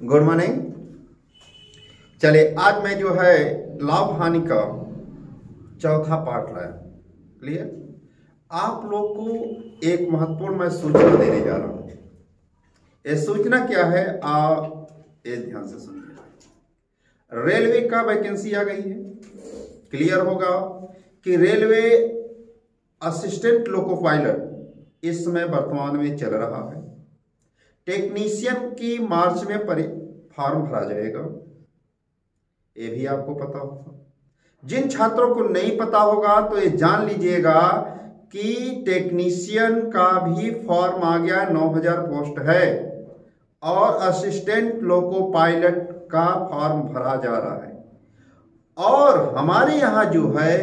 Good morning. चलिए आज मैं जो है लाभ हानि का चौथा पार्ट लाया। क्लियर? आप लोग को एक महत्वपूर्ण मैं सूचना देने जा रहा हूं। ये सूचना क्या है, आप ये ध्यान से सुनिए। रेलवे का वैकेंसी आ गई है। क्लियर होगा कि रेलवे असिस्टेंट लोको पायलट इस समय वर्तमान में चल रहा है। टेक्नीशियन की मार्च में फॉर्म भरा जाएगा, ये भी आपको पता होगा। जिन छात्रों को नहीं पता होगा तो ये जान लीजिएगा कि टेक्नीशियन का भी फॉर्म आ गया, 9000 पोस्ट है, और असिस्टेंट लोको पायलट का फॉर्म भरा जा रहा है। और हमारे यहां जो है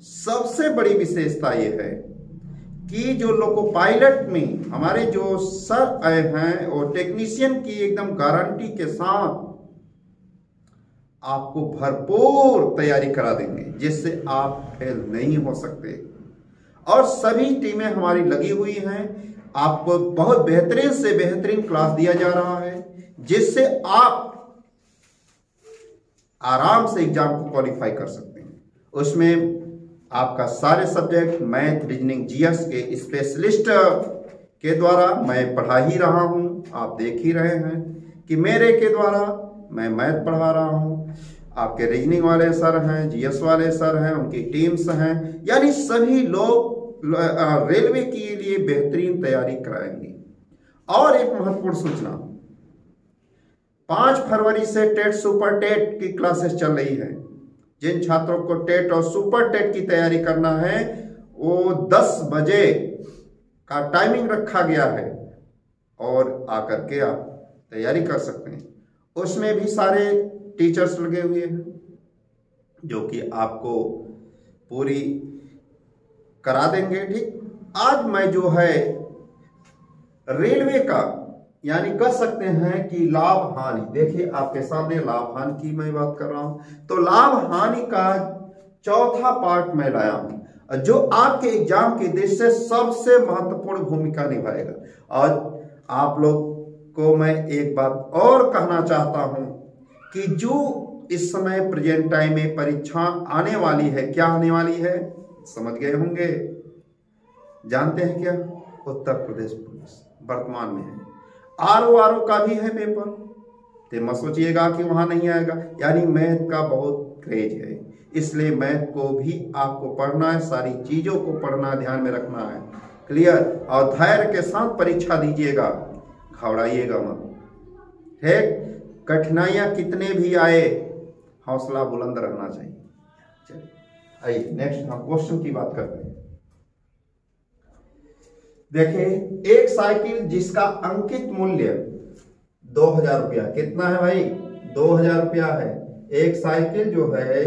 सबसे बड़ी विशेषता ये है कि जो लोको पायलट में हमारे जो सर आए हैं और टेक्नीशियन की एकदम गारंटी के साथ आपको भरपूर तैयारी करा देंगे, जिससे आप फेल नहीं हो सकते। और सभी टीमें हमारी लगी हुई हैं, आपको बहुत बेहतरीन से बेहतरीन क्लास दिया जा रहा है, जिससे आप आराम से एग्जाम को क्वालिफाई कर सकते हैं। उसमें आपका सारे सब्जेक्ट मैथ, रीजनिंग, जीएस के स्पेशलिस्ट के द्वारा मैं पढ़ा ही रहा हूं। आप देख ही रहे हैं कि मेरे के द्वारा मैं मैथ पढ़ा रहा हूं। आपके रीजनिंग वाले सर हैं, जीएस वाले सर हैं, उनकी टीम्स हैं, यानी सभी लोग रेलवे के लिए बेहतरीन तैयारी कराएंगे। और एक महत्वपूर्ण सूचना, 5 फरवरी से टेट सुपर टेट की क्लासेस चल रही है। जिन छात्रों को टेट और सुपर टेट की तैयारी करना है वो 10 बजे का टाइमिंग रखा गया है और आकर के आप तैयारी कर सकते हैं। उसमें भी सारे टीचर्स लगे हुए हैं जो कि आपको पूरी करा देंगे। ठीक, आज मैं जो है रेलवे का यानी कह सकते हैं कि लाभ हानि, देखिए आपके सामने लाभ हानि की मैं बात कर रहा हूं, तो लाभ हानि का चौथा पार्ट मैं लाया हूं जो आपके एग्जाम की दृष्टि से सबसे महत्वपूर्ण भूमिका निभाएगा। और आप लोग को मैं एक बात और कहना चाहता हूं कि जो इस समय प्रेजेंट टाइम में परीक्षा आने वाली है, क्या आने वाली है समझ गए होंगे, जानते हैं क्या? उत्तर प्रदेश पुलिस वर्तमान में है। आरओ का भी है पेपर, तो मत सोचिएगा कि वहां नहीं आएगा। यानी मैथ का बहुत क्रेज है, इसलिए मैथ को भी आपको पढ़ना है, सारी चीजों को पढ़ना, ध्यान में रखना है। क्लियर? और धैर्य के साथ परीक्षा दीजिएगा, घबराइएगा मत। ठीक, कठिनाइयां कितने भी आए हौसला बुलंद रहना चाहिए। चलिए आइए नेक्स्ट हम क्वेश्चन की बात करते हैं। देखिए, एक साइकिल जिसका अंकित मूल्य 2000 रुपया, कितना है भाई? 2000 रुपया है। एक साइकिल जो है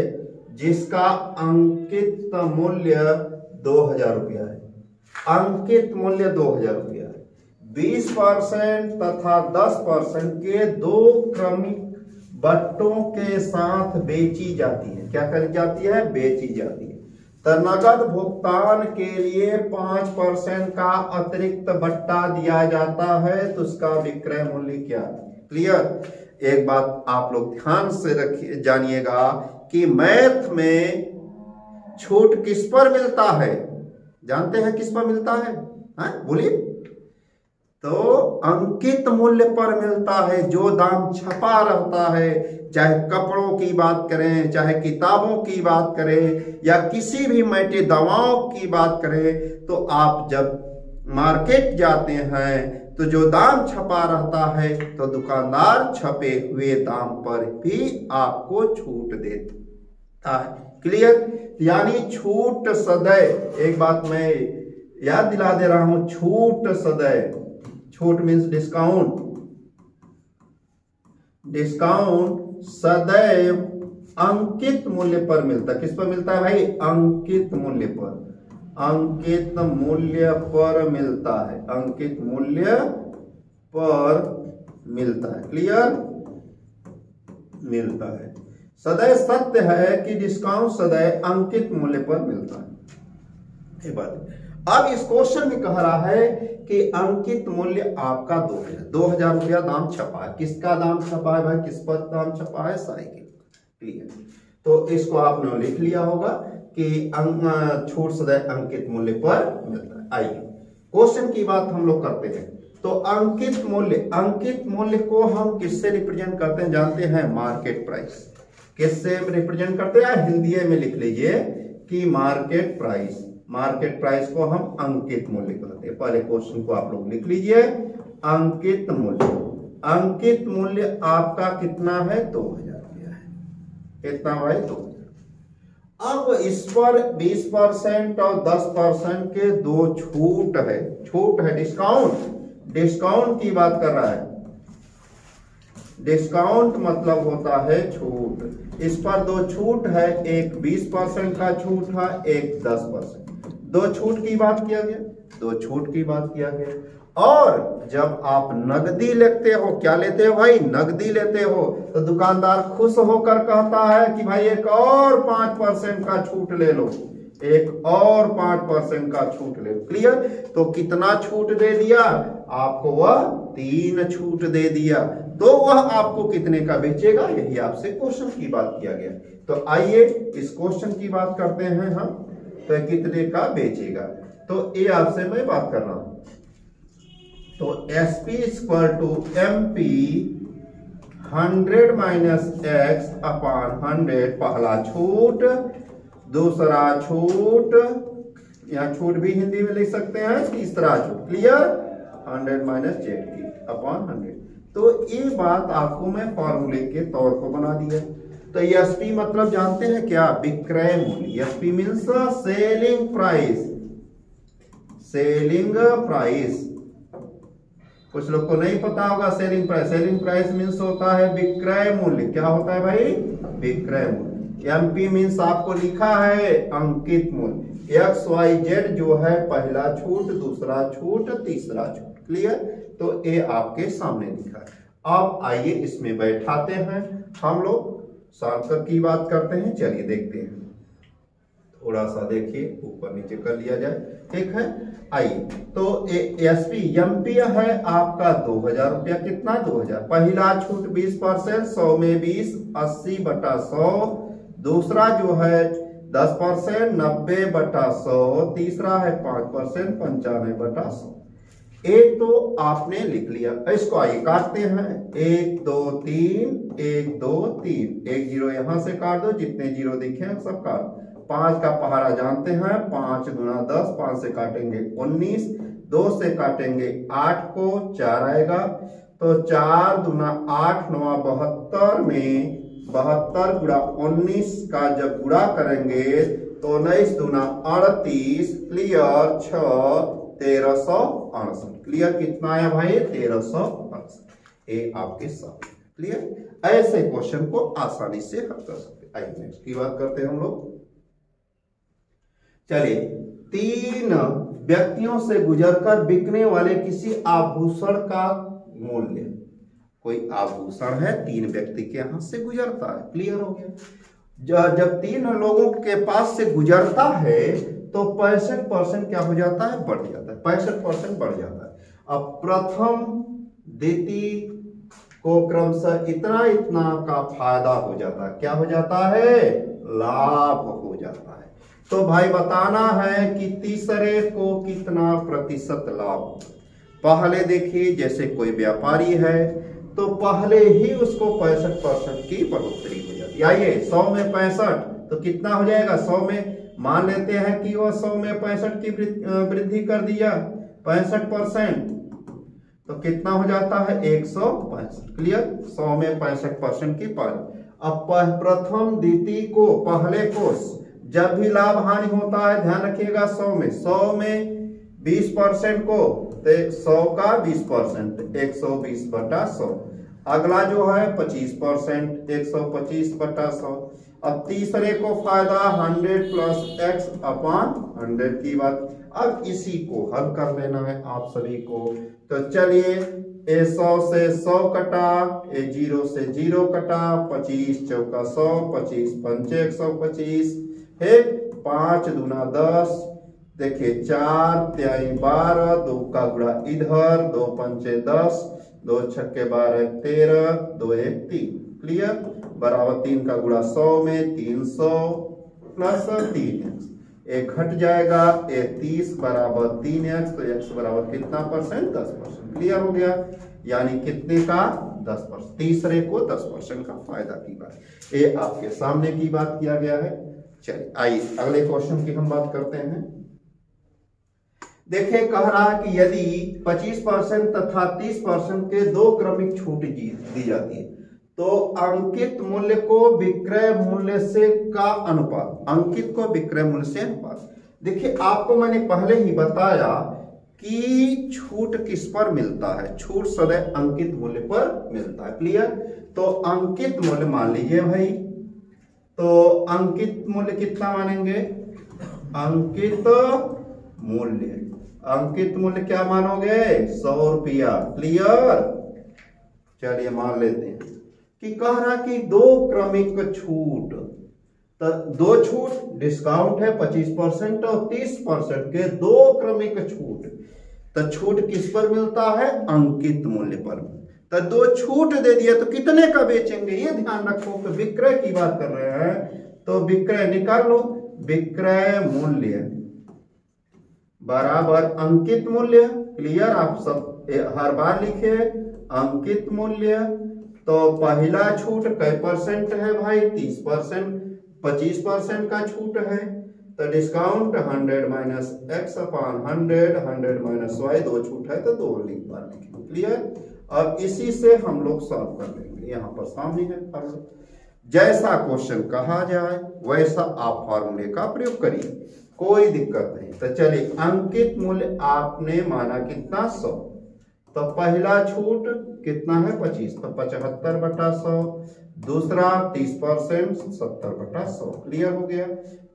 जिसका अंकित मूल्य 2000 रुपया है, अंकित मूल्य 2000 रुपया है, 20% तथा 10% के दो क्रमिक बट्टों के साथ बेची जाती है। क्या करी जाती है? बेची जाती है। तो नगद भुगतान के लिए 5% का अतिरिक्त बट्टा दिया जाता है, तो उसका विक्रय मूल्य क्या है? क्लियर? एक बात आप लोग ध्यान से रखिए, जानिएगा कि मैथ में छूट किस पर मिलता है? जानते हैं किस पर मिलता है? बोलिए। तो अंकित मूल्य पर मिलता है, जो दाम छपा रहता है। चाहे कपड़ों की बात करें, चाहे किताबों की बात करें, या किसी भी मैटे दवाओं की बात करें, तो आप जब मार्केट जाते हैं तो जो दाम छपा रहता है तो दुकानदार छपे हुए दाम पर भी आपको छूट देता है। क्लियर? यानी छूट सदैव, एक बात मैं याद दिला दे रहा हूं, छूट सदैव, छूट मीन्स डिस्काउंट, डिस्काउंट सदैव अंकित मूल्य पर मिलता है। किस पर मिलता है भाई? अंकित मूल्य पर, अंकित मूल्य पर मिलता है, अंकित मूल्य पर मिलता है। क्लियर? मिलता है। सदैव सत्य है कि डिस्काउंट सदैव अंकित मूल्य पर मिलता है। ये बात। अब इस क्वेश्चन में कह रहा है कि अंकित मूल्य आपका 2000 रुपया दाम छपा है। किसका दाम छपा है भाई? किस पर दाम छपा है? साइकिल। क्लियर। तो इसको आपने लिख लिया होगा कि छूट सदैव अंकित मूल्य पर मिलता है। आइए क्वेश्चन की बात हम लोग करते हैं। तो अंकित मूल्य को हम किससे रिप्रेजेंट करते हैं? जानते हैं, मार्केट प्राइस। किससे रिप्रेजेंट करते हैं? हिंदी में लिख लीजिए कि मार्केट प्राइस को हम अंकित मूल्य कहते हैं। पहले क्वेश्चन को आप लोग लिख लीजिए, अंकित मूल्य आपका कितना है? 2000 रुपया है। कितना भाई? 2000। अब इस पर 20% और 10% के दो छूट है, डिस्काउंट की बात कर रहा है। डिस्काउंट मतलब होता है छूट। इस पर दो छूट है, एक 20% का छूट है, एक 10%। दो छूट की बात किया गया। और जब आप नगदी लेते हो, क्या लेते हो भाई? नगदी लेते हो, तो दुकानदार खुश होकर कहता है कि भाई एक और 5% का छूट ले लो, एक और 5% का छूट ले लो। क्लियर। तो कितना छूट दे दिया आपको? वह 3 छूट दे दिया। तो वह आपको कितने का बेचेगा? यही आपसे क्वेश्चन की बात किया गया। तो आइए इस क्वेश्चन की बात करते हैं हम। तो कितने का बेचेगा? तो ये आपसे मैं बात कर रहा हूं। तो SP = MP 100 - X/100 पहला छूट, दूसरा छूट, यहाँ छूट भी हिंदी में लिख सकते हैं, तीसरा छूट। क्लियर। 100 - Z/100। तो ये बात आपको मैं फॉर्मूले के तौर पर बना दिया। तो SP मतलब जानते हैं क्या? विक्रय मूल्य। SP means selling price. कुछ लोग को नहीं पता होगा सेलिंग प्राइस मीन्स होता है विक्रय मूल्य। क्या होता है भाई? विक्रय मूल्य। MP मीन्स आपको लिखा है अंकित मूल्य। XYZ जो है पहला छूट, दूसरा छूट, तीसरा छूट। क्लियर। तो ये आपके सामने लिखा है। अब आइए इसमें बैठाते हैं, हम लोग शॉर्टकट की बात करते हैं। चलिए देखते हैं, थोड़ा सा देखिए, ऊपर नीचे कर लिया जाए। ठीक है। आइए तो MP है आपका 2000 रुपया। कितना? 2000। पहला छूट 20%, 100 में 20, 80/100। दूसरा जो है 10%, 90/100। तीसरा है 5%, 95/100। एक तो आपने लिख लिया। इसको आइए काटते हैं। 1 2 3, 1 2 3, एक जीरो यहां से काट दो, जितने जीरो दिखे हैं सब काट। 5 का पहाड़ा जानते हैं, 5 दूना 10, 5 से काटेंगे 19, 2 से काटेंगे 8 को, 4 आएगा। तो 4 दूना 8, 9 72 में 72 गुणा 19 का जब गुणा करेंगे तो 19 दूना 38। क्लियर। 6 1368। क्लियर। कितना आया भाई? 1368। ये आपके साथ। क्लियर। ऐसे क्वेश्चन को आसानी से हल कर सकते। आइए नेक्स्ट की बात करते हैं हम लोग। चलिए, 3 व्यक्तियों से गुजरकर बिकने वाले किसी आभूषण का मूल्य। कोई आभूषण है, 3 व्यक्ति के यहां से गुजरता है। क्लियर हो गया। जब 3 लोगों के पास से गुजरता है तो 65% क्या हो जाता है? बढ़ जाता है। 65% बढ़ जाता है। अब प्रथम द्वितीय को क्रमशः इतना इतना का फायदा हो जाता है। क्या हो जाता है? लाभ हो जाता है। तो भाई बताना है कि तीसरे को कितना प्रतिशत लाभ। पहले देखिए, जैसे कोई व्यापारी है तो पहले ही उसको 65% की बढ़ोतरी हो जाती है। आइए 100 में 65 तो कितना हो जाएगा? 100 में मान लेते हैं कि वह 100 में 65 की वृद्धि कर दिया, 65%, तो कितना हो जाता है? 165। क्लियर। 100 में 65% की पावर। अब प्रथम द्वितीय को, पहले को जब भी लाभ हानि होता है, ध्यान रखिएगा 100 में 20% को, तो 100 का 20%, 120/100। अगला जो है 25%, 125/100। अब तीसरे को फायदा 100 + X/100 की बात। अब इसी को हल कर लेना है आप सभी को। तो चलिए, 100 से 100 कटा, 0 से 0 कटा, 25 चौका 100, 25 पंचे 125 है, 5 दूना 10, देखिए 4 तिहाई 12, 2 का गुणा इधर, 2 पंचे 10, 2 छक्के 12 13, 2 1 3। क्लियर? बराबर 3 का गुणा 100 में 300 प्लस 3x, एक घट जाएगा, ये 30 बराबर 3x, तो x बराबर कितना परसेंट? 10%। क्लियर हो गया? यानी कितने का? 10%। तीसरे को 10% का फायदा की बात, ये आपके सामने की बात किया गया है। चलिए आइए अगले क्वेश्चन की हम बात करते हैं। देखिए कह रहा है कि यदि 25% तथा 30% के दो क्रमिक छूट दी जाती है तो अंकित मूल्य को विक्रय मूल्य से का अनुपात, अंकित को विक्रय मूल्य से अनुपात। देखिए आपको मैंने पहले ही बताया कि छूट किस पर मिलता है, छूट सदैव अंकित मूल्य पर मिलता है। क्लियर? तो अंकित मूल्य मान लीजिए भाई, तो अंकित मूल्य कितना मानेंगे? अंकित मूल्य, अंकित मूल्य क्या मानोगे? 100 रुपया। क्लियर? चलिए मान लेते हैं कि कह रहा कि दो क्रमिक छूट, तो दो छूट डिस्काउंट है 25% और 30% के दो क्रमिक छूट, तो छूट किस पर मिलता है? अंकित मूल्य पर। तो दो छूट दे दिया तो कितने का बेचेंगे ये ध्यान रखो, तो विक्रय की बात कर रहे हैं तो विक्रय निकाल लो, विक्रय मूल्य बराबर अंकित मूल्य। क्लियर? आप सब हर बार लिखे अंकित मूल्य। तो पहला छूट कै परसेंट है भाई? 30%, 25% का छूट है, तो discount 100 minus x upon 100, 100 minus y, दो छूट है तो दो बार लिखेंगे। क्लियर? अब इसी से हम लोग सॉल्व कर लेंगे, यहाँ पर सामने है फॉर्मूला। जैसा क्वेश्चन कहा जाए वैसा आप फॉर्मूले का प्रयोग करिए, कोई दिक्कत नहीं। तो चलिए अंकित मूल्य आपने माना कितना? 100, तो पहला छूट कितना है? 25, तो 75/100, दूसरा 30% 70/100। क्लियर हो गया?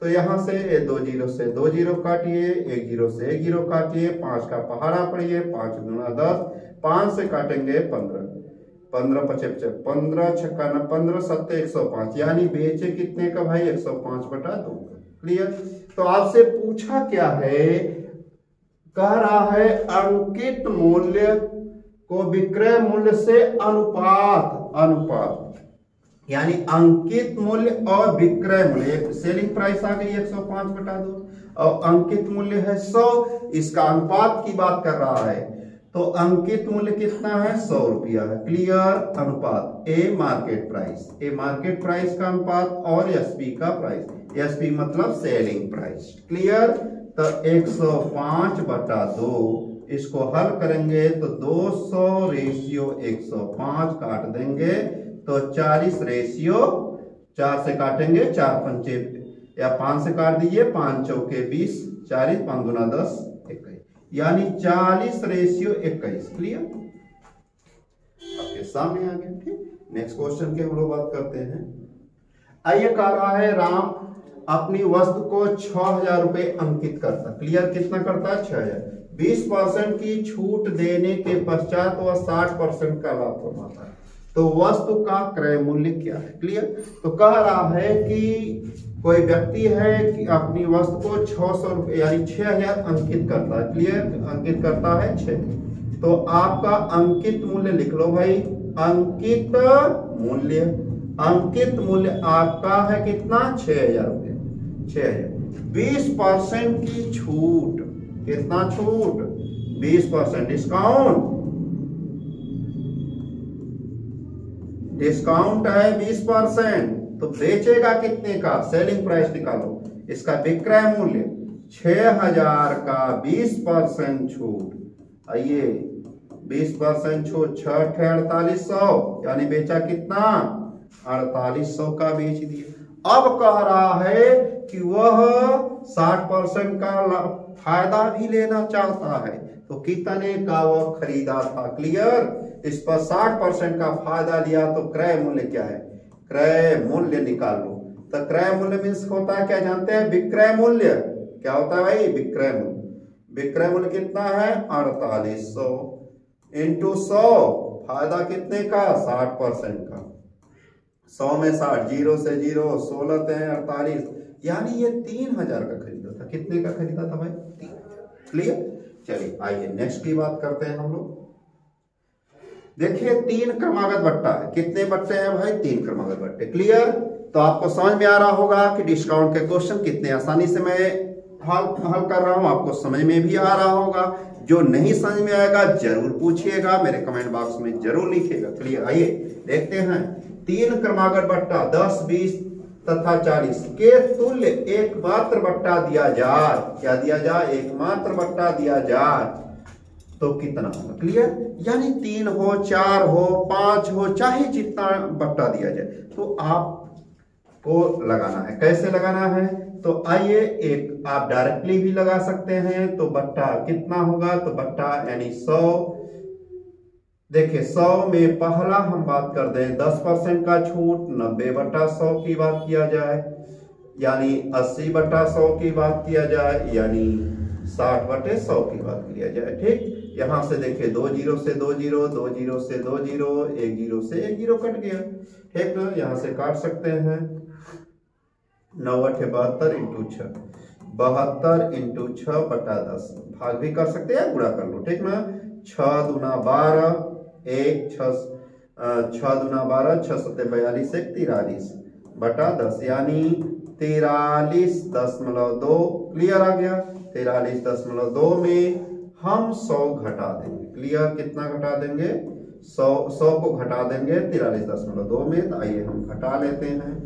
तो यहां से ये 2 जीरो से 2 जीरो काटिए, 1 जीरो से 1 जीरो काटिए, 5 का पहाड़ा पड़िए, 5 दूना 10, 5 से काटेंगे 15, 15 पचे 15 छक्का 15 सत्ते 105, यानी बेचे कितने का भाई? 105/2। क्लियर? तो आपसे पूछा क्या है? कह रहा है अंकित मूल्य को विक्रय मूल्य से अनुपात, अनुपात यानी अंकित मूल्य और विक्रय मूल्य, सेलिंग प्राइस आ गई 105/2 और अंकित मूल्य है 100, इसका अनुपात की बात कर रहा है। तो अंकित मूल्य कितना है? 100 रुपया है। क्लियर? अनुपात ए मार्केट प्राइस, ए मार्केट प्राइस का अनुपात और एसपी का प्राइस, एसपी मतलब सेलिंग प्राइस। क्लियर? तो 105/2, इसको हल करेंगे तो 200 रेशियो 105 काट देंगे तो 40/4 से काटेंगे, 4 पंचे या 5 से काट दीजिए, 5 चौके 20, 40 5 दूना 10 21, यानी 40/21। क्लियर? आपके सामने आ गया। ठीक, नेक्स्ट क्वेश्चन की हम लोग बात करते हैं। आइए कह रहा है राम अपनी वस्तु को 6000 रुपए अंकित करता। क्लियर? कितना करता है? 6000। 20% की छूट देने के पश्चात वह 60% का लाभ कमाता है, तो वस्तु का क्रय मूल्य क्या है? क्लियर? तो कह रहा है कि कोई व्यक्ति है कि अपनी वस्तु को 600 रुपए यानी 6000 अंकित करता है। क्लियर? अंकित करता है 6, तो आपका अंकित मूल्य लिख लो भाई, अंकित मूल्य, अंकित मूल्य आपका है कितना? 6000 रुपये। 6000, 20% की छूट, कितना छूट? 20% डिस्काउंट, डिस्काउंट है 20%, तो बेचेगा कितने का? सेलिंग प्राइस निकालो, इसका विक्रय मूल्य 6000 का 20% छूट। आइए 20% छूट 6 4800, यानी बेचा कितना? 4800 का बेच दिया। अब कह रहा है कि वह 60% का फायदा भी लेना चाहता है, तो कितने का वह खरीदा था? क्लियर? इस पर 60% का फायदा लिया, तो क्रय मूल्य क्या है? क्रय मूल्य निकालो। तो क्रय मूल्य मीन्स होता है क्या जानते हैं? विक्रय मूल्य। क्या होता है भाई? विक्रय मूल्य। विक्रय मूल्य कितना है? 4800 इंटू 100, फायदा कितने का? 60% का। 100 में 60, 0 से 0, 16 × 48, यानी ये 3000 का खरीदा था। था। कितने का खरीदा था भाई? 3। क्लियर? चलिए आइए नेक्स्ट की बात करते हैं हम लोग। देखिए 3 क्रमागत बट्टा है। कितने बट्टे हैं भाई? 3 क्रमागत बट्टे। क्लियर? तो आपको समझ में आ रहा होगा कि डिस्काउंट के क्वेश्चन कितने आसानी से मैं हल कर रहा हूं, आपको समझ में भी आ रहा होगा। जो नहीं समझ में आएगा जरूर पूछिएगा, मेरे कमेंट बॉक्स में जरूर लिखिएगा। क्लियर? आइए देखते हैं। 3 क्रमागत बट्टा 10, 20 तथा 40 के तुल्य एकमात्र बट्टा दिया जाए। क्या दिया जाए? एकमात्र बट्टा दिया जाए तो कितना होगा? क्लियर? यानी 3 हो, 4 हो, 5 हो, चाहे जितना बट्टा दिया जाए तो आपको लगाना है। कैसे लगाना है? तो आइए एक आप डायरेक्टली भी लगा सकते हैं। तो बट्टा कितना होगा? तो बट्टा यानी 100। देखिए 100 में पहला हम बात कर दें 10% का छूट, 90/100 की बात किया जाए, यानी 80/100 की बात किया जाए, यानी 60/100 की बात किया जाए। ठीक? यहां से देखिए 2 0 से 2 0, 2 0 से 2 0, 1 0 से 1 0 कट गया। ठीक ना? यहां से काट सकते हैं। 9/72 × 6, 72 × 6/10 भाग भी कर सकते हैं, गुणा कर लो। ठीक ना? 6 दूना 12, 6 दूना 12, 6 7 42, 43/10 यानी 43.2। क्लियर? आ गया? 43.2 में हम 100 घटा देंगे। क्लियर? कितना घटा देंगे? 100 को घटा देंगे 43.2 में। तो आइए हम घटा लेते हैं।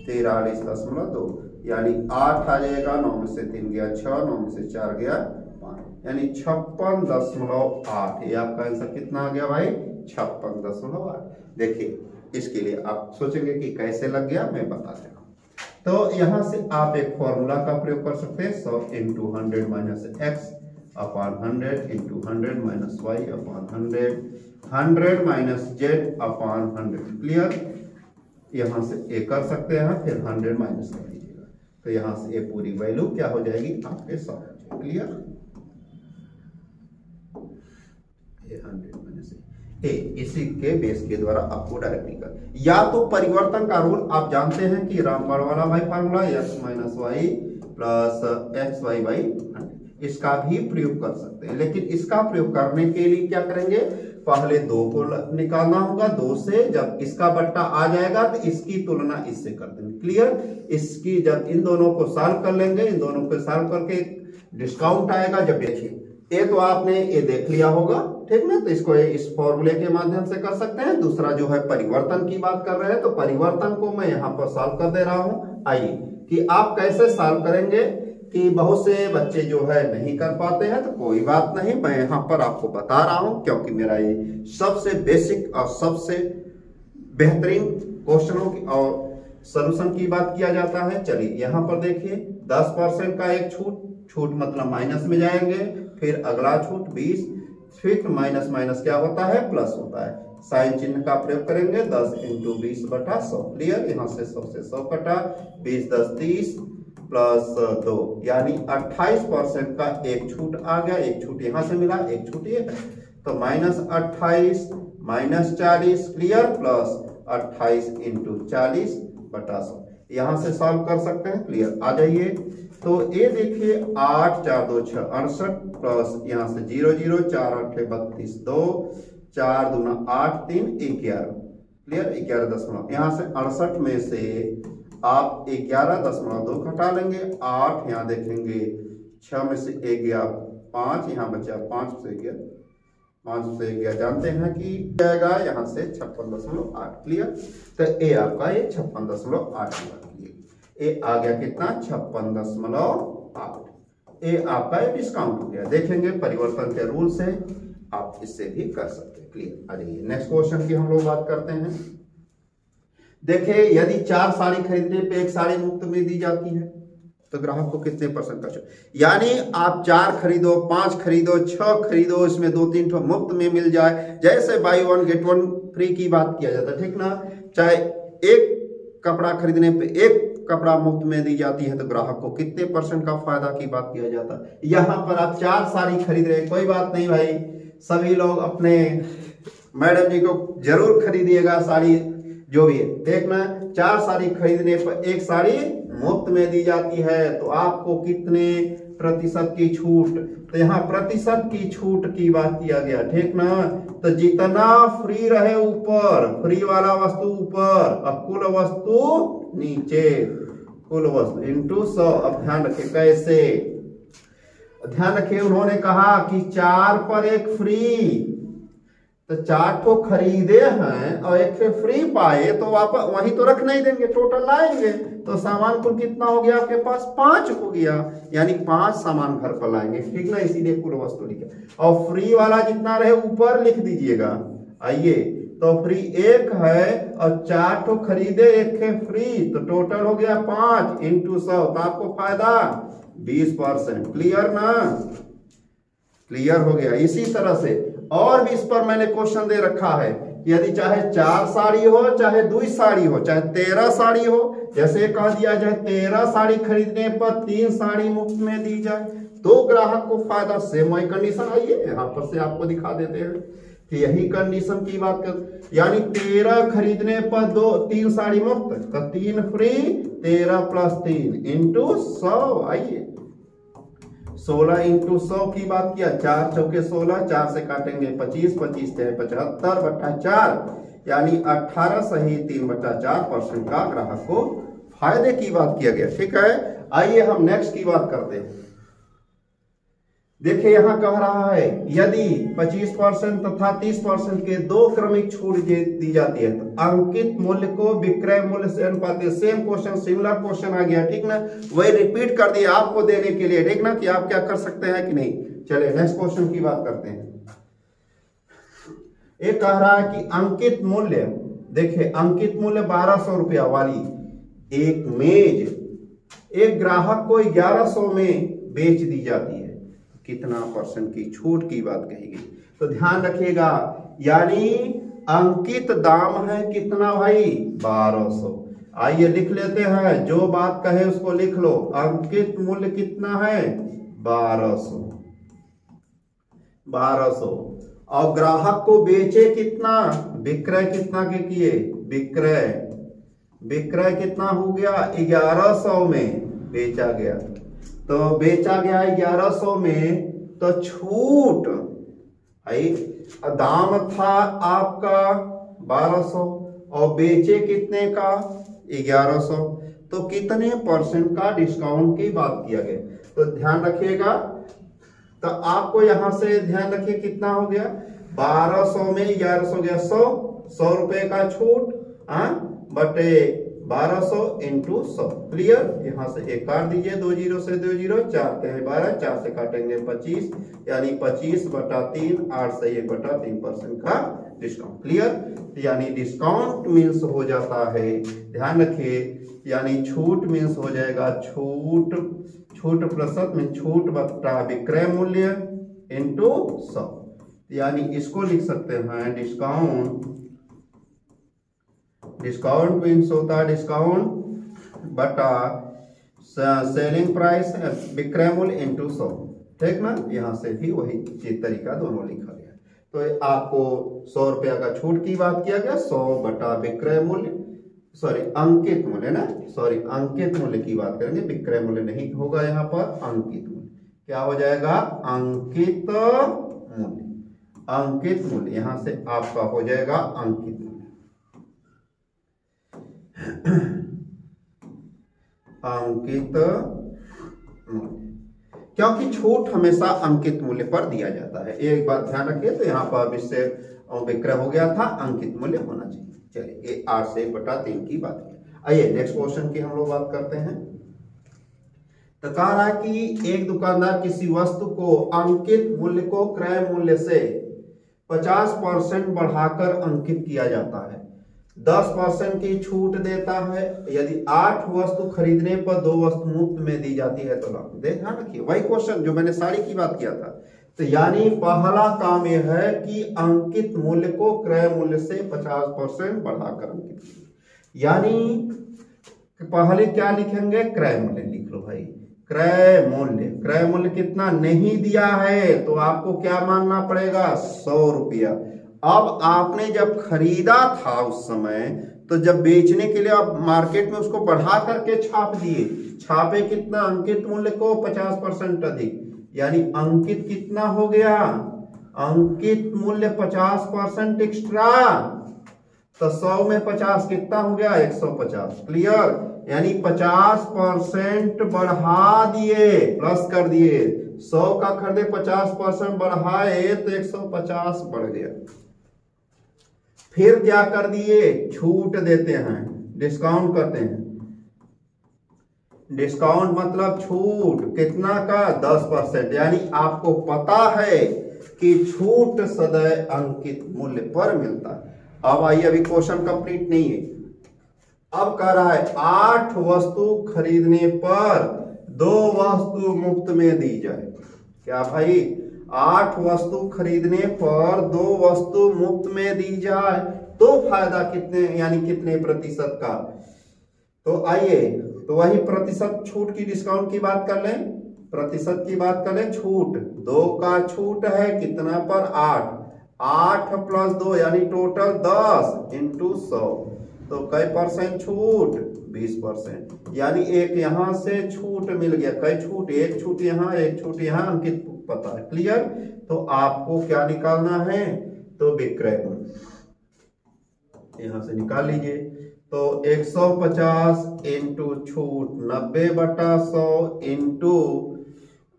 43.2 यानी 8 आ जाएगा। 9 में से 3 गया 6, 9 में से 4 गया 5, यानी 56.8। ये आपका आंसर कितना आ गया भाई? 56.8। देखिए इसके लिए आप सोचेंगे कि कैसे लग गया, मैं बता दे रहा हूं। तो यहां से आप एक फॉर्मूला का प्रयोग कर सकते हैं। 100 × 100 - x upon 100 × 100 - y upon 100, 100 - z upon 100। Clear? यहां से ए कर सकते हैं, फिर 100 माइनस कर दीजिएगा। तो यहां से ए पूरी वैल्यू क्या हो जाएगी? आपके 100। क्लियर? ए 100 माइनस ए, इसी के बेस के द्वारा आपको डायरेक्टली कर, या तो परिवर्तन का रूल आप जानते हैं कि रामबाण वाला भाई फार्मूला x - y + xy/100, इसका भी प्रयोग कर सकते हैं। लेकिन इसका प्रयोग करने के लिए क्या करेंगे? पहले 2 को निकालना होगा। 2 से जब इसका बट्टा आ जाएगा तो इसकी तुलना इससे कर देंगे। क्लियर? इसकी जब इन दोनों को सॉल्व कर लेंगे, इन दोनों को सॉल्व करके डिस्काउंट आएगा। जब देखिए ये तो आपने ये देख लिया होगा। ठीक ना? तो इसको इस फॉर्मूले के माध्यम से कर सकते हैं। दूसरा जो है परिवर्तन की बात कर रहे हैं, तो परिवर्तन को मैं यहाँ पर सॉल्व कर दे रहा हूं। आइए कि आप कैसे सॉल्व करेंगे, कि बहुत से बच्चे जो है नहीं कर पाते हैं, तो कोई बात नहीं, मैं यहाँ पर आपको बता रहा हूं, क्योंकि मेरा ये सबसे बेसिक और सबसे बेहतरीन क्वेश्चनों की और सॉल्यूशन की बात किया जाता है। चलिए यहाँ पर देखिए 10% का एक छूट मतलब माइनस में जाएंगे, फिर अगला छूट 20, फिर माइनस माइनस क्या होता है? प्लस होता है। साइन चिन्ह का प्रयोग करेंगे। 10 × 20/100। क्लियर? यहाँ से 100 से 100 कटा, 20 10 30 प्लस 2 यानी 28% का एक छूट आ गया। एक छूट यहाँ से मिला, एक छूट ये है, तो -28 - 40। क्लियर? प्लस 28 × 40/100। यहाँ से सॉल्व कर सकते हैं। क्लियर? आ जाइए। तो ये देखिए 8 4 2 6 68 प्लस यहाँ से 0 0 4 8 32 2 4 दूना 8 3 11। क्लियर? 11 यहाँ से 68 में से आप 11.2 घटा लेंगे। 8 यहाँ देखेंगे 6 में से 1 गया 5, यहाँ बचा 5 से गया 5 से गया, जानते हैं कि जाएगा यहाँ से 56.8। क्लियर? तो ए आपका ये 56.8 ए आ गया कितना? 56.8। ए आपका ये डिस्काउंट हो गया। देखेंगे परिवर्तन के रूल से आप इससे भी कर सकते हैं। क्लियर? आ जाइए नेक्स्ट क्वेश्चन की हम लोग बात करते हैं। देखिए यदि 4 साड़ी खरीदने पे 1 साड़ी मुफ्त में दी जाती है तो ग्राहक को कितने % का छूट? यानी आप 4 खरीदो, 5 खरीदो, 6 खरीदो, इसमें 2-3 ठो मुफ्त में मिल जाए, जैसे बाई 1 गेट 1 फ्री की बात किया जाता है। ठीक ना? चाहे एक कपड़ा खरीदने पे 1 कपड़ा मुफ्त में दी जाती है तो ग्राहक को कितने % का फायदा की बात किया जाता है। यहाँ पर आप 4 साड़ी खरीद रहे, कोई बात नहीं भाई, सभी लोग अपने मैडम जी को जरूर खरीदिएगा साड़ी, जो भी है। देखना 4 साड़ी खरीदने पर 1 साड़ी मुफ्त में दी जाती है तो आपको कितने प्रतिशत की छूट। तो यहाँ प्रतिशत की छूट की बात किया गया, ठीक ना। तो जितना फ्री रहे ऊपर, फ्री वाला वस्तु ऊपर और कुल वस्तु नीचे, कुल वस्तु इंटू 100। अब ध्यान रखिए कैसे, ध्यान रखिए उन्होंने कहा कि 4 पर 1 फ्री, तो 4 को खरीदे हैं और 1 से फ्री पाए तो वापस वहीं तो रख नहीं देंगे, टोटल लाएंगे। तो सामान कुल कितना हो गया आपके पास, 5 हो गया, यानी 5 सामान घर पर लाएंगे, ठीक ना, इसीलिए कुल वस्तु लिखे। और फ्री वाला जितना रहे ऊपर लिख दीजिएगा। आइए, तो फ्री 1 है और 4 को खरीदे 1 से फ्री, तो टोटल हो गया 5 इंटू 100, तो आपको फायदा 20%। क्लियर ना, क्लियर हो गया। इसी तरह से और भी इस पर मैंने क्वेश्चन दे रखा है, यदि चाहे 4 साड़ी हो चाहे 2 साड़ी हो चाहे 13 साड़ी हो, जैसे कह दिया जाए 13 साड़ी खरीदने पर 3 साड़ी मुफ्त में दी जाए तो ग्राहक को फायदा। सेम वही कंडीशन, आइए यहाँ पर से आपको दिखा देते हैं कि यही कंडीशन की बात कर, यानी 13 खरीदने पर 3 साड़ी मुफ्त, तो 3 फ्री, 13 + 3 इंटू 100। आइए 16 इंटू 100 की बात किया, 4 चौके 16, 4 से काटेंगे 25, 25 से 75 बटा 4, यानी 18 सही 3/4% का ग्राहक को फायदे की बात किया गया, ठीक है। आइए हम नेक्स्ट की बात करते हैं। देखिए यहां कह रहा है यदि 25% तथा 30% के 2 क्रमिक छूट दी जाती है तो अंकित मूल्य को विक्रय मूल्य से अनुपातिक। सेम क्वेश्चन, सिमिलर क्वेश्चन आ गया, ठीक ना, वही रिपीट कर दिया आपको देने के लिए, ठीक ना, कि आप क्या कर सकते हैं कि नहीं। चलिए नेक्स्ट क्वेश्चन की बात करते हैं। एक कह रहा है कि अंकित मूल्य, देखिए अंकित मूल्य 1200 रुपया वाली एक मेज एक ग्राहक को 1100 में बेच दी जाती है, कितना % की छूट की बात कही गई। तो ध्यान रखिएगा, यानी अंकित दाम है कितना भाई, 1200। आइए लिख लेते हैं, जो बात कहे उसको लिख लो। अंकित मूल्य कितना है, 1200, 1200। और ग्राहक को बेचे कितना, विक्रय कितना के किए, विक्रय कितना हो गया, 1100 में बेचा गया। तो बेचा गया 1100 में, तो छूट आई दाम था आपका 1200 और बेचे कितने का, 1100, तो कितने % का डिस्काउंट की बात किया गया। तो ध्यान रखिएगा, तो आपको यहां से ध्यान रखिए कितना हो गया, 1200 में 1100 गया, 100 रुपए का छूट, बटे 1200 इंटू 100। क्लियर, यहां से 1 काट दीजिए, 2 0 से 2 0, 4 के 12, 4 से काटेंगे 25, यानी 25 बटा 3, 8 से 1 बटा 3% का डिस्काउंट। क्लियर, यानी डिस्काउंट मीन्स हो जाता है, ध्यान रखिए, यानी छूट मीन्स हो जाएगा छूट प्रतिशत में छूट बटा विक्रय मूल्य इंटू 100, यानी इसको लिख सकते हैं डिस्काउंट मीन्स होता है डिस्काउंट बटा सेलिंग प्राइस विक्रय मूल्य इंटू 100, ठीक ना। यहां से भी वही चीज तरीका दोनों लिखा गया। तो आपको 100 रुपया का छूट की बात किया गया, 100 बटा विक्रय मूल्य, सॉरी अंकित मूल्य ना, सॉरी अंकित मूल्य की बात करेंगे, विक्रय मूल्य नहीं होगा यहाँ पर, अंकित मूल्य क्या हो जाएगा, अंकित मूल्य, यहां से आपका हो जाएगा अंकित मूल्य। अंकित मूल्य, क्योंकि छूट हमेशा अंकित मूल्य पर दिया जाता है, एक बात ध्यान रखिए। तो यहाँ पर इससे विक्रय हो गया था, अंकित मूल्य होना चाहिए। चलिए ये 8 से 1 बटा 3 की बात की। आइए नेक्स्ट क्वेश्चन की हम लोग बात करते हैं। तो कह रहा है कि एक दुकानदार किसी वस्तु को अंकित मूल्य को क्रय मूल्य से 50% बढ़ाकर अंकित किया जाता है, 10% की छूट देता है। यदि 8 वस्तु खरीदने पर 2 वस्तु मुफ्त में दी जाती है तो लाभ। ध्यान रखिए, वही क्वेश्चन जो मैंने साड़ी की बात किया था। तो यानी पहला काम यह है कि अंकित मूल्य को क्रय मूल्य से 50% बढ़ाकर अंकित, यानी पहले क्या लिखेंगे, क्रय मूल्य लिख लो भाई। क्रय मूल्य कितना नहीं दिया है तो आपको क्या मानना पड़ेगा, 100 रुपया। अब आपने जब खरीदा था उस समय, तो जब बेचने के लिए आप मार्केट में उसको बढ़ा करके छाप दिए, छापे कितना, अंकित मूल्य को 50% अधिक, यानी अंकित कितना हो गया, अंकित मूल्य 50% एक्स्ट्रा, तो 100 में 50 कितना हो गया, 150। क्लियर, यानी 50% बढ़ा दिए, प्लस कर दिए, 100 का खरीदे 50% बढ़ाए तो 150 बढ़ गया। फिर क्या कर दिए, छूट देते हैं, डिस्काउंट करते हैं। डिस्काउंट मतलब छूट कितना का, 10%, यानी आपको पता है कि छूट सदैव अंकित मूल्य पर मिलता है। अब आइए, अभी क्वेश्चन कंप्लीट नहीं है। अब कह रहा है 8 वस्तु खरीदने पर 2 वस्तु मुफ्त में दी जाए। क्या भाई, 8 वस्तु खरीदने पर 2 वस्तु मुफ्त में दी जाए तो फायदा कितने, यानी कितने प्रतिशत का। तो आइए, तो वही प्रतिशत छूट की, डिस्काउंट की बात कर लें, प्रतिशत की बात कर लें। छूट 2 का छूट है कितना पर, 8 प्लस 2 यानी टोटल 10 इंटू 100, तो कई परसेंट छूट, 20%, यानी एक यहां से छूट मिल गया। कई छूट, एक छूट यहां, एक छूट यहां, अंकित पता है। क्लियर, तो आपको क्या निकालना है, तो विक्रय मूल्य यहां से निकाल लीजिए। तो 150 इंटू छूट 90/100 इंटू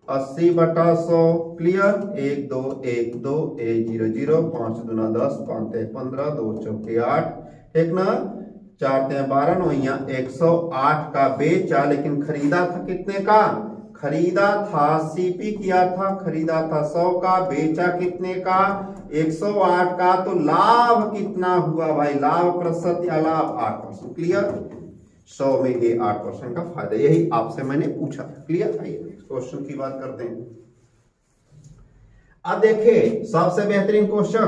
80/100। क्लियर, 1 2 1 2 1 0 0, 5 दूना 10, 5 3 15, 2 चौके 8, ठीक ना, 4 3 12, 9 यहाँ 108 का बेचा, लेकिन खरीदा था कितने का, खरीदा था, सीपी किया था, खरीदा था 100 का, बेचा कितने का, 108 का। तो लाभ कितना हुआ भाई, लाभ प्रतिशत या लाभ 8%। क्लियर, 100 में ये 8% का फायदा, यही आपसे मैंने पूछा था। क्लियर, आइए क्वेश्चन की बात करते हैं। अब देखिए सबसे बेहतरीन क्वेश्चन,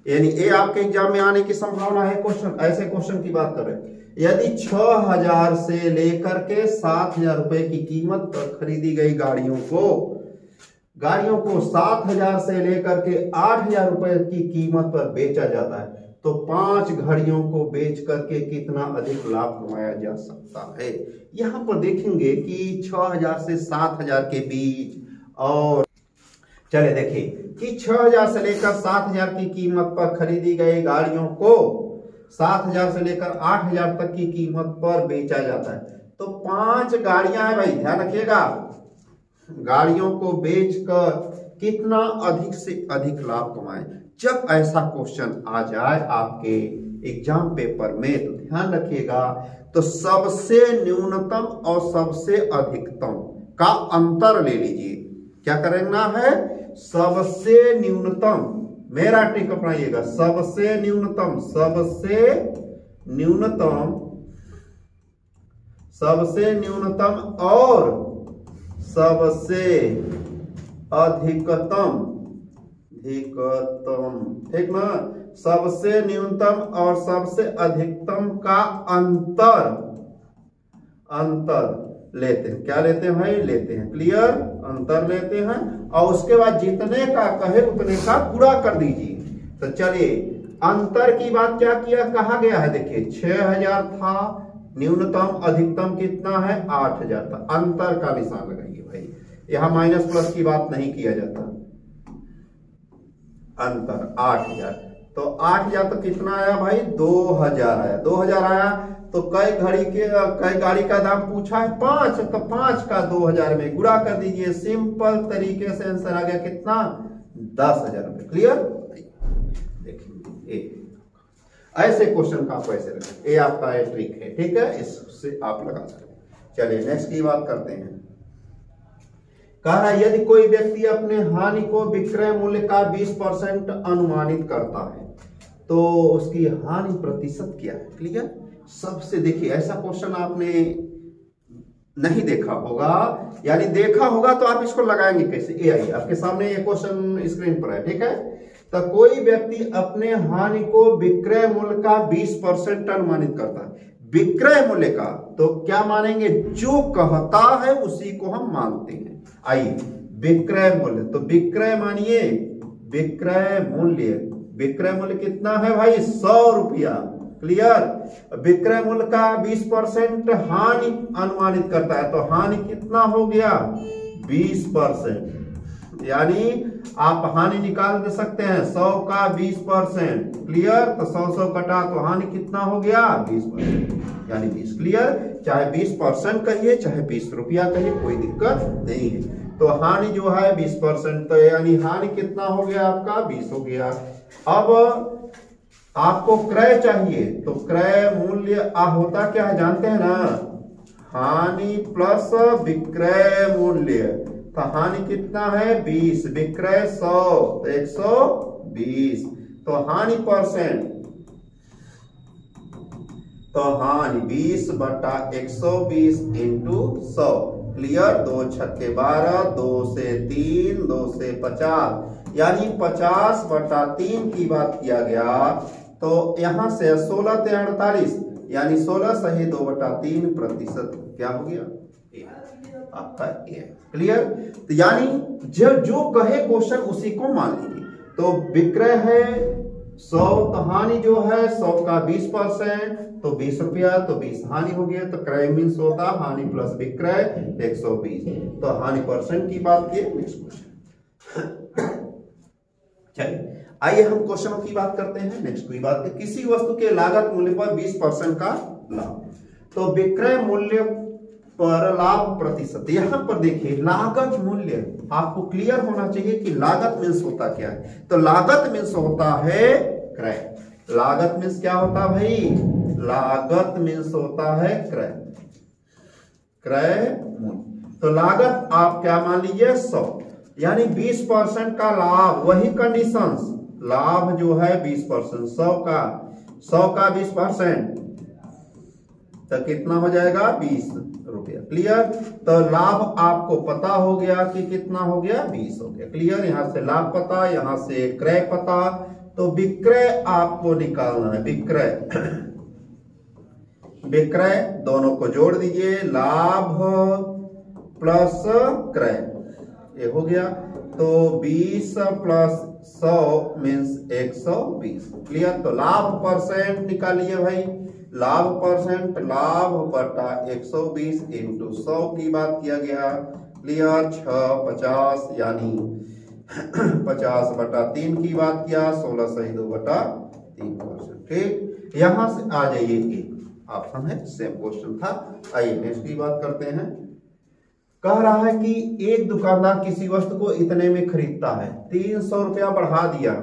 यानी ये आपके एग्जाम में आने की संभावना है क्वेश्चन, ऐसे क्वेश्चन की बात कर रहे हैं। यदि 6000 से लेकर के 7000 रुपए की कीमत पर खरीदी गई गाड़ियों को 7000 से लेकर के 8000 रुपए की कीमत पर बेचा जाता है, तो 5 घड़ियों को बेच करके कितना अधिक लाभ कमाया जा सकता है। यहां पर देखेंगे कि 6000 से 7000 के बीच, और चले देखिए कि 6000 से लेकर 7000 की कीमत पर खरीदी गई गाड़ियों को 7000 से लेकर 8000 तक की कीमत पर बेचा जाता है, तो 5 गाड़ियां हैं भाई, ध्यान रखिएगा, गाड़ियों को बेचकर कितना अधिक से अधिक लाभ कमाए। जब ऐसा क्वेश्चन आ जाए आपके एग्जाम पेपर में, तो ध्यान रखिएगा, तो सबसे न्यूनतम और सबसे अधिकतम का अंतर ले लीजिए। क्या करना है, सबसे न्यूनतम, मेरा ट्रिक अपनाइएगा, सबसे न्यूनतम, सबसे न्यूनतम, सबसे न्यूनतम और सबसे अधिकतम, अधिकतम, ठीक ना, सबसे न्यूनतम और सबसे अधिकतम का अंतर लेते हैं। क्या लेते हैं भाई, लेते हैं। क्लियर, अंतर लेते हैं, और उसके बाद जितने का कहे उतने का गुणा कर दीजिए। तो चलिए, अंतर की बात क्या किया, कहा गया है, देखिए 6000 था, न्यूनतम अधिकतम कितना है, 8000 था, अंतर का निशान लगाइए भाई, यहां माइनस प्लस की बात नहीं किया जाता। अंतर 8000, तो 8000 तो कितना आया भाई, 2000 आया, 2000 आया, तो कई गाड़ी का दाम पूछा है 5, तो 5 का 2000 में गुणा कर दीजिए, सिंपल तरीके से आंसर आ गया कितना, 10000 रुपए। क्लियर, देखिए ऐसे क्वेश्चन का आपको ऐसे रखें, ये आपका ट्रिक है, ठीक है, इससे आप लगा सकते हैं। चलिए नेक्स्ट की बात करते हैं। कह रहा है यदि कोई व्यक्ति अपने हानि को विक्रय मूल्य का 20% अनुमानित करता है, तो उसकी हानि प्रतिशत क्या है। क्लियर, सबसे देखिए ऐसा क्वेश्चन आपने नहीं देखा होगा, यानी देखा होगा तो आप इसको लगाएंगे कैसे। ये आइए आपके सामने ये क्वेश्चन स्क्रीन पर है, ठीक है। तो कोई व्यक्ति अपने हानि को विक्रय मूल्य का 20% अनुमानित करता है, विक्रय मूल्य का, तो क्या मानेंगे, जो कहता है उसी को हम मानते हैं। आइए विक्रय मूल्य, तो विक्रय मानिए, विक्रय मूल्य विक्रय मूल्य कितना है भाई 100 रुपया। क्लियर। विक्रय मूल्य का 20% हानि अनुमानित करता है, तो हानि कितना हो गया 20%। यानी आप हानि निकाल दे सकते हैं 100 का 20%। क्लियर। तो 100 कटा तो हानि कितना हो गया 20%, यानी 20। क्लियर। चाहे 20% कहिए चाहे 20 रुपया कहिए, कोई दिक्कत नहीं है। तो हानि जो है 20%, तो यानी हानि कितना हो गया आपका 20 हो गया। अब आपको क्रय चाहिए, तो क्रय मूल्य होता क्या है जानते हैं ना, हानि प्लस विक्रय मूल्य। तो हानि कितना है 20, विक्रय 100, तो 120। तो हानि %, तो हानि 20 बटा 120 इंटू 100। क्लियर। 2 छक्के 12, 2 से 3, 2 से 50, यानी 50 बटा 3 की बात किया गया। तो यहां से 16 से 48, यानी 16 सही 2 बटा 3% क्या हो गया आपका ए। क्लियर। तो यानी जो कहे क्वेश्चन उसी को मान लीजिए। तो विक्रय है 100, तो हानि जो है 100 का 20%, तो 20 रुपया, तो 20 हानि हो गया। तो क्रय मीन्स होता हानि प्लस विक्रय 120। तो हानि % की बात की। Next question. चलिए आइए हम क्वेश्चनों की बात करते हैं। नेक्स्ट की बात है किसी वस्तु के लागत मूल्य पर 20% का लाभ। तो विक्रय मूल्य पर लाभ प्रतिशत, यहां पर देखिए लागत मूल्य आपको क्लियर होना चाहिए कि लागत मीन्स होता क्या है। तो लागत मीन्स होता है क्रय। लागत मीन्स क्या होता है भाई, लागत मीन्स होता है क्रय, क्रय मूल्य। तो लागत आप क्या मान लीजिए 100, यानी 20% का लाभ, वही कंडीशंस, लाभ जो है 20%, 100 का 20%, तो कितना हो जाएगा 20 रुपया। क्लियर। तो लाभ आपको पता हो गया कि कितना हो गया 20 हो गया। क्लियर। यहां से लाभ पता, यहां से क्रय पता, तो विक्रय आपको निकालना है। विक्रय, विक्रय दोनों को जोड़ दीजिए, लाभ प्लस क्रय, ये हो गया। तो 20 प्लस 100 मीन्स 120। क्लियर। तो लाभ % निकालिए भाई, लाभ %, लाभ बटा 120 इंटू 100 की बात किया गया। क्लियर। 6 50, यानी 50 बटा 3 की बात किया, 16 सही 2 बटा 3%। ठीक। यहां से आ जाइए, एक ऑप्शन है, सेम क्वेश्चन था। आइए नेक्स्ट की बात करते हैं। कह रहा है कि एक दुकानदार किसी वस्तु को इतने में खरीदता है, 300 रुपया बढ़ा दिया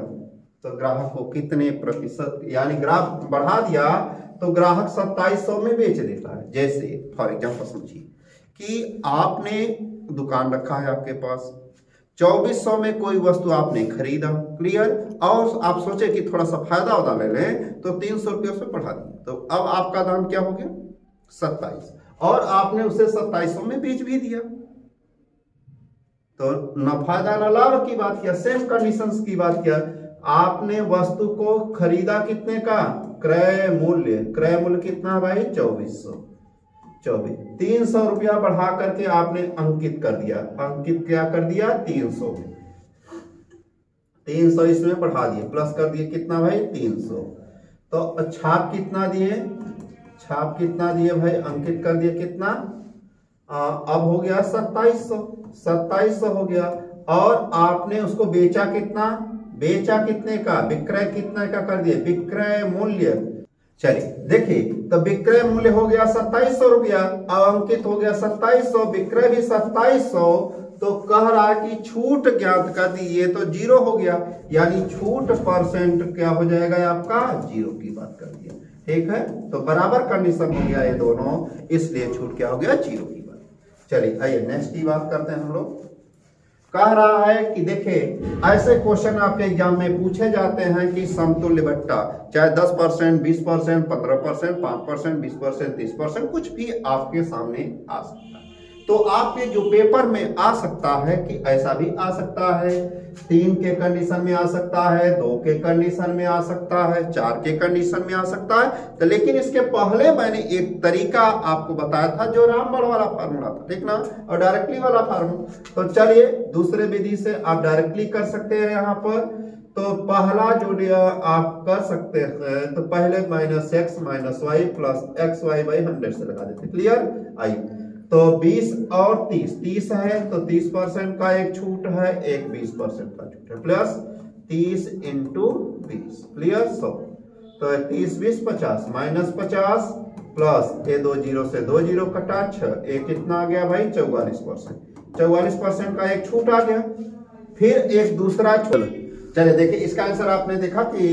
तो ग्राहक को कितने प्रतिशत, यानी ग्राहक बढ़ा दिया तो ग्राहक 2700 में बेच देता है। जैसे फॉर एग्जाम्पल समझिए कि आपने दुकान रखा है आपके पास, 2400 में कोई वस्तु आपने खरीदा। क्लियर। और आप सोचे कि थोड़ा सा फायदा वादा ले लें, तो 300 रुपये से बढ़ा दिया, तो अब आपका दाम क्या हो गया 27, और आपने उसे 2700 में बेच भी दिया। तो न फायदा न लाभ की बात किया, सेम कंडीशंस की बात किया। आपने वस्तु को खरीदा कितने का, क्रय मूल्य, क्रय मूल्य कितना भाई 2400, 300 रुपया बढ़ा करके आपने अंकित कर दिया। अंकित क्या कर दिया 300 में, 300 इसमें बढ़ा दिए, प्लस कर दिए कितना भाई 300। तो छाप कितना दिए, छाप कितना दिए भाई, अंकित कर दिए कितना, अब हो गया 2700 हो गया। और आपने उसको बेचा कितना, बेचा कितने का, विक्रय कितने का कर दिए, विक्रय मूल्य। चलिए देखिए, तो विक्रय मूल्य हो गया 2700 रुपया, अब अंकित हो गया 2700, विक्रय भी 2700। तो कह रहा है कि छूट ज्ञात कर दी, ये तो 0 हो गया, यानी छूट % क्या हो जाएगा आपका 0 की बात कर दिया। ठीक है। तो बराबर कंडीशन हो गया ये दोनों, इसलिए छूट क्या हो गया 0 की बात। चलिए आइए नेक्स्ट की बात करते हैं हम लोग। कह रहा है कि देखिए ऐसे क्वेश्चन आपके एग्जाम में पूछे जाते हैं कि समतुल्य भट्टा, चाहे 10%, 20%, 15%, 5%, 20%, 30%, कुछ भी आपके सामने आ सकता है। तो आपके जो पेपर में आ सकता है कि ऐसा भी आ सकता है, 3 के कंडीशन में आ सकता है, 2 के कंडीशन में आ सकता है, 4 के कंडीशन में आ सकता है। तो लेकिन इसके पहले मैंने एक तरीका आपको बताया था जो रामबड़ वाला फार्मूला था, ठीक ना, और डायरेक्टली वाला फार्मूला। तो चलिए दूसरे विधि से आप डायरेक्टली कर सकते हैं यहाँ पर। तो पहला जो आप कर सकते हैं तो पहले -x - y प्लस xy/100 से लगा देते। क्लियर? आइए तो 20 और 30 है तो 30% का एक छूट है, एक 20% का छूट है, प्लस 30 इंटू 20। क्लियर? तो 30 20 50 -50 प्लस ये 2 जीरो से 2 जीरो कटा 6, एक कितना आ गया भाई 44%। 44% का एक छूट आ गया। फिर एक दूसरा चले देखिए इसका आंसर आपने देखा कि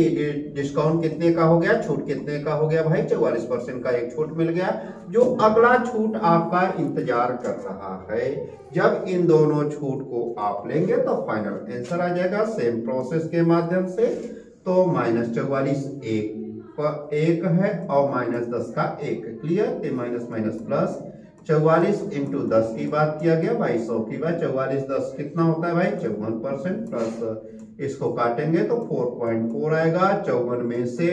डिस्काउंट कितने का हो गया, छूट कितने का हो गया भाई 44% का एक छूट मिल गया। जो अगला छूट आपका इंतजार कर रहा है, जब इन दोनों छूट को आप लेंगे तो फाइनल आंसर आ जाएगा सेम प्रोसेस के माध्यम से। तो -44 एक है और -10 का एक। Clear? Minus minus plus 44 into 10 की बात किया गया भाई 100 की बात। 44 10 कितना होता है भाई 54%, प्लस इसको काटेंगे तो 4.4 आएगा। 54 में से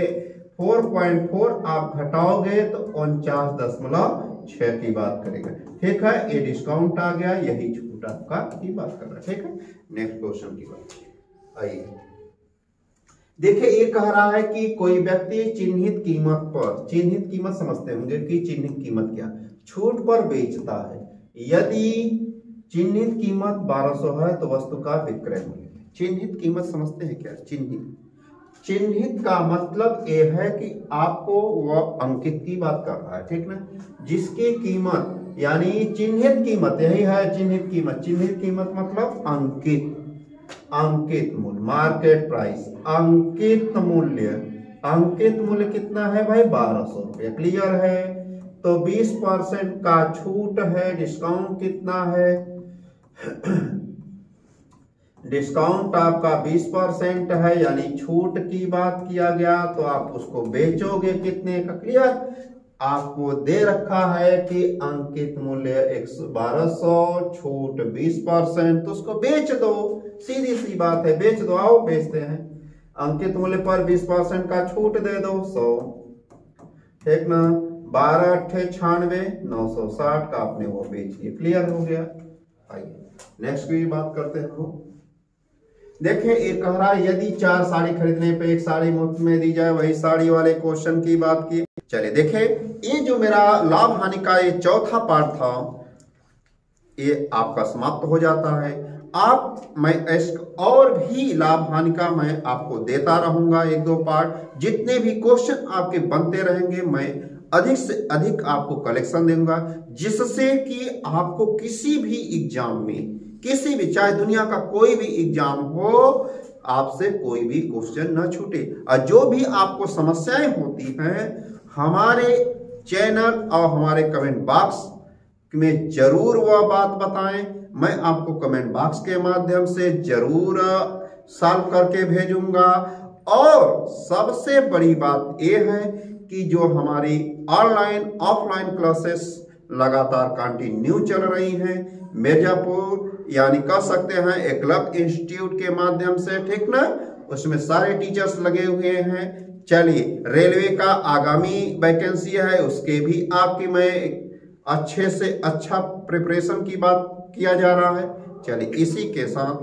4.4 आप घटाओगे तो 49.6 की बात करेगा। ठीक है, ये डिस्काउंट आ गया, यही छूट आपका की बात कर रहा है। ठीक है, नेक्स्ट क्वेश्चन की बात आइए। देखिए ये कह रहा है कि कोई व्यक्ति चिन्हित कीमत पर, चिन्हित कीमत समझते होंगे कि चिन्हित कीमत क्या, छूट पर बेचता है। यदि चिन्हित कीमत 1200 है तो वस्तु का विक्रय मूल्य। चिन्हित कीमत समझते हैं क्या? चिन्हित का मतलब ये है कि आपको वह अंकित की बात कर रहा है। ठीक ना, जिसकी कीमत यानी चिन्हित कीमत यही है चिन्हित कीमत। चिन्हित कीमत मतलब अंकित, अंकित मूल्य, मार्केट प्राइस, अंकित मूल्य। अंकित मूल्य कितना है भाई 1200 रुपये। क्लियर है? तो 20% का छूट है, डिस्काउंट कितना है डिस्काउंट आपका 20% है, यानी छूट की बात किया गया तो आप उसको बेचोगे कितने का। क्लियर? आपको दे रखा है कि अंकित मूल्य 1200, छूट 20%, तो उसको बेच दो। सीधी सी बात है, बेच दो। आओ बेचते हैं। अंकित मूल्य पर 20% का छूट दे दो 100। ठीक ना, 12 8 96 960 का आपने वो बेच दिया। क्लियर हो गया? आइए नेक्स्ट की बात करते हैं। देखिए ये कह रहा है यदि 4 साड़ी खरीदने पे 1 साड़ी मुफ्त में दी जाए, वही साड़ी वाले क्वेश्चन की बात की। चलिए देखिए ये जो मेरा लाभ हानि का ये चौथा पार्ट था ये आपका समाप्त हो जाता है। मैं और भी लाभ हानि का मैं आपको देता रहूंगा 1-2 पार्ट। जितने भी क्वेश्चन आपके बनते रहेंगे मैं अधिक से अधिक आपको कलेक्शन दूंगा, जिससे कि आपको किसी भी एग्जाम में, किसी भी, चाहे दुनिया का कोई भी एग्जाम हो, आपसे कोई भी क्वेश्चन न छूटे। और जो भी आपको समस्याएं होती हैं हमारे चैनल और हमारे कमेंट बॉक्स में जरूर वह बात बताएं। मैं आपको कमेंट बॉक्स के माध्यम से जरूर सॉल्व करके भेजूंगा। और सबसे बड़ी बात यह है कि जो हमारी ऑनलाइन ऑफलाइन क्लासेस लगातार कंटिन्यू चल रही हैं मिर्जापुर, यानी कह सकते हैं एकलव्य इंस्टीट्यूट के माध्यम से। ठीक ना, उसमें सारे टीचर्स लगे हुए हैं। चलिए रेलवे का आगामी वैकेंसी है, उसके भी आपकी मैं अच्छे से अच्छा प्रिपरेशन की बात किया जा रहा है। चलिए इसी के साथ